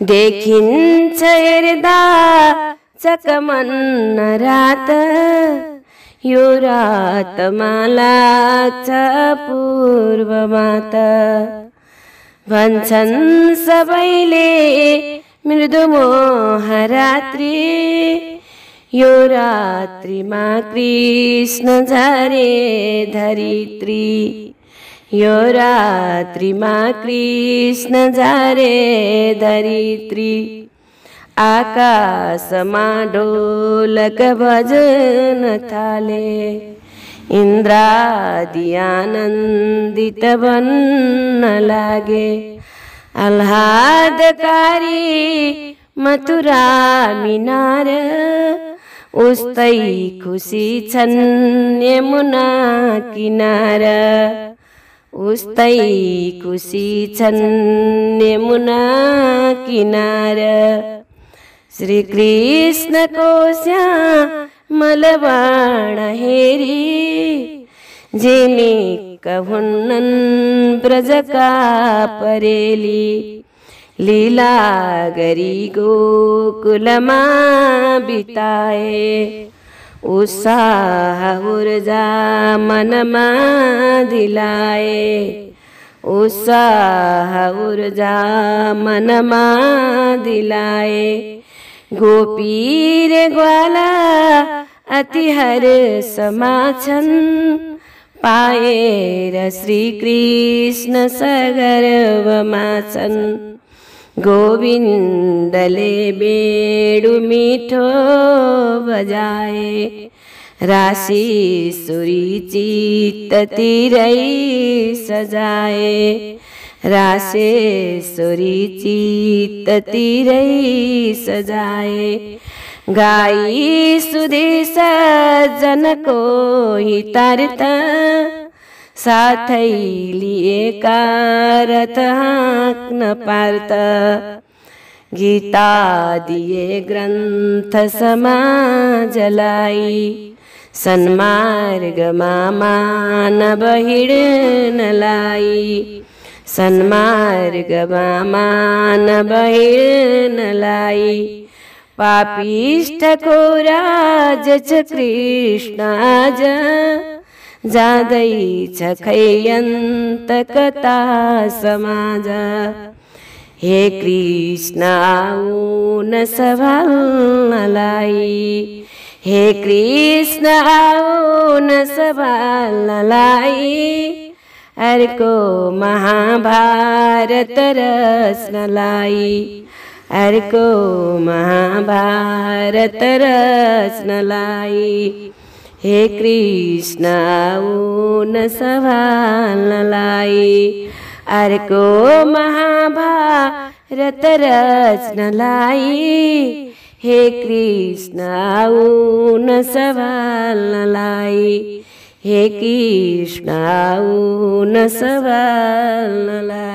देखिन्छ हेर्दा चकमन्न रात, यो रातमा लाग्छ पूर्वमा त। भन्छन् सबैले मृदु मोह रात्रि, यो रात्रिमा कृष्ण झरे धरित्री, यो रात्रिमा कृष्ण झरे धरित्री। आकाशमा ढोलक बजन थाले, इन्द्रादि आनन्दित बन्न लागे। आह्लादकारी मथुरा मिनार, उस्तै खुसी छन् यमुना किनार, उस्तै खुसी छन् यमुना किनार। श्री कृष्णको श्यामल बाण हेरी, झिमिक्क हुन्नन् ब्रजका परेली। लीला गरी गोकुलमा बिताए, उत्साह ऊर्जा मनमा दिलाए, उत्साह ऊर्जा मनमा दिलाए। गोपी रे ग्वाला अति हर्षमा छन्, पाएर श्री कृष्ण सगर्वमा छन्। गोविन्दले बेडु मिठो बजाए, राशि सुरी चित्त तिरै सजाए, राशेश्वरी चित्त तिरै सजाए। गाई सुदेश जनको हितार्थ, साथै लिएका रथ हाँक्न पार्थ। गीता दिए ग्रन्थ समाजलाई, सन्मार्गमा मानव हिँड्नलाई, सन्मार्गमा मानव हिँड्नलाई। पापिष्ठको राज छ कृष्ण आज, जाँदैछ खै अन्त कता समाज। हे कृष्ण आऊ न सम्हाल्नलाई, हे कृष्ण आऊ न सम्हाल्नलाई। अर्को महाभारत रच्नलाई, अर्को महाभारत रच्नलाई। हे कृष्ण आऊ न सम्हाल्नलाई, अर्को महाभारत रच्नलाई। हे कृष्ण आऊ न सम्हाल्नलाई, हे कृष्ण आऊ न सम्हाल्नलाई।